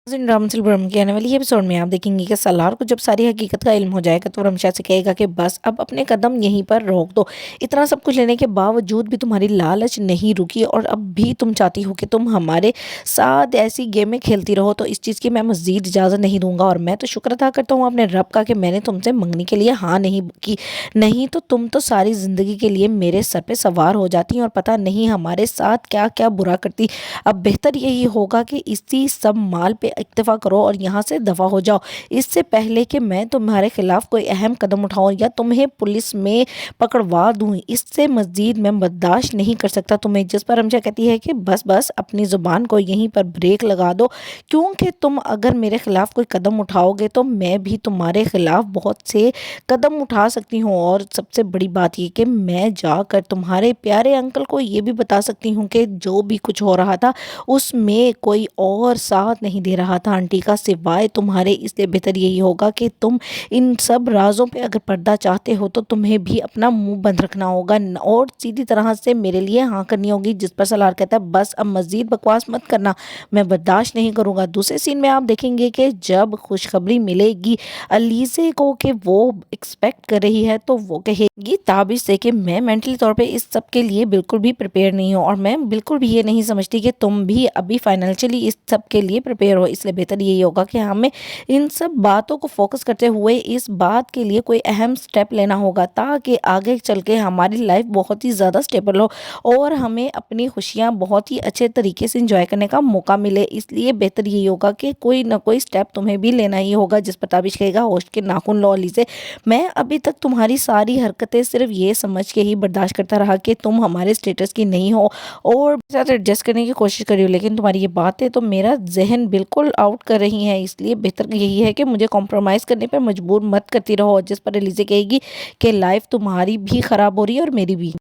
रामचल की आने वाली एपिसोड में आप देखेंगे कि सलार को जब सारी हकीकत का इल्म हो जाएगा तो रमशा से कहेगा कि बस अब अपने कदम यहीं पर रोक दो। इतना सब कुछ लेने के बावजूद भी तुम्हारी लालच नहीं रुकी और अब भी तुम चाहती हो कि तुम हमारे साथ ऐसी गेमें खेलती रहो, तो इस चीज़ की मैं मज़ीद इजाज़त नहीं दूंगा। और मैं तो शुक्र अदा करता हूँ अपने रब का कि मैंने तुमसे मंगनी के लिए हाँ नहीं की, नहीं तो तुम तो सारी ज़िंदगी के लिए मेरे सर पे सवार हो जाती और पता नहीं हमारे साथ क्या क्या बुरा करती। अब बेहतर यही होगा कि इसी सब माल पे इक्तफा करो और यहाँ से दफ़ा हो जाओ, इससे पहले कि मैं तुम्हारे खिलाफ कोई अहम कदम उठाऊं या तुम्हें पुलिस में पकड़वा दूं। इससे मज़ीद मैं बर्दाश्त नहीं कर सकता तुम्हें। जिस पर हमजा कहती है कि बस बस अपनी ज़ुबान को यहीं पर ब्रेक लगा दो, क्योंकि तुम अगर मेरे खिलाफ कोई कदम उठाओगे तो मैं भी तुम्हारे खिलाफ बहुत से कदम उठा सकती हूँ। और सबसे बड़ी बात ये कि मैं जाकर तुम्हारे प्यारे अंकल को ये भी बता सकती हूँ कि जो भी कुछ हो रहा था उसमें कोई और साथ नहीं दे रहा था आंटी का सिवाय तुम्हारे। इसलिए बेहतर यही होगा कि तुम इन सब राजों पे अगर पर्दा चाहते हो तो तुम्हें भी अपना मुंह बंद रखना होगा और सीधी तरह से मेरे लिए हाँ करनी होगी। जिस पर सलार कहता है बस अब मजीद बकवास मत करना, मैं बर्दाश्त नहीं करूँगा। दूसरे सीन में आप देखेंगे कि जब खुशखबरी मिलेगी अलीज़े को कि वो एक्सपेक्ट कर रही है तो वो कहेगी ताबिश से कि मैं मेंटली तौर पे इस सब के लिए बिल्कुल भी प्रिपेयर नहीं हूँ और मैं बिल्कुल भी ये नहीं समझती कि तुम भी अभी फाइनेंशियली इस सब के लिए प्रिपेयर हो। इसलिए बेहतर यही होगा कि हमें इन सब बातों को फोकस करते हुए इस बात के लिए कोई अहम स्टेप लेना होगा ताकि आगे चल के हमारी लाइफ बहुत ही ज़्यादा स्टेबल हो और हमें अपनी खुशियाँ बहुत ही अच्छे तरीके से इंजॉय करने का मौका मिले। इसलिए बेहतर यही होगा कि कोई ना कोई स्टेप तुम्हें भी लेना ही होगा। जिस पर ताबिश कहेगा होस्ट के नाखून लो अली से, मैं अभी तक तुम्हारी सारी हरकतें सिर्फ ये समझ के ही बर्दाश्त करता रहा कि तुम हमारे स्टेटस की नहीं हो और साथ एडजस्ट करने की कोशिश करी हो, लेकिन तुम्हारी ये बातें तो मेरा जहन बिल्कुल आउट कर रही हैं। इसलिए बेहतर यही है कि मुझे कॉम्प्रोमाइज़ करने पर मजबूर मत करती रहो। जिस पर एलिज़ा कहेगी कि लाइफ तुम्हारी भी ख़राब हो रही है और मेरी भी।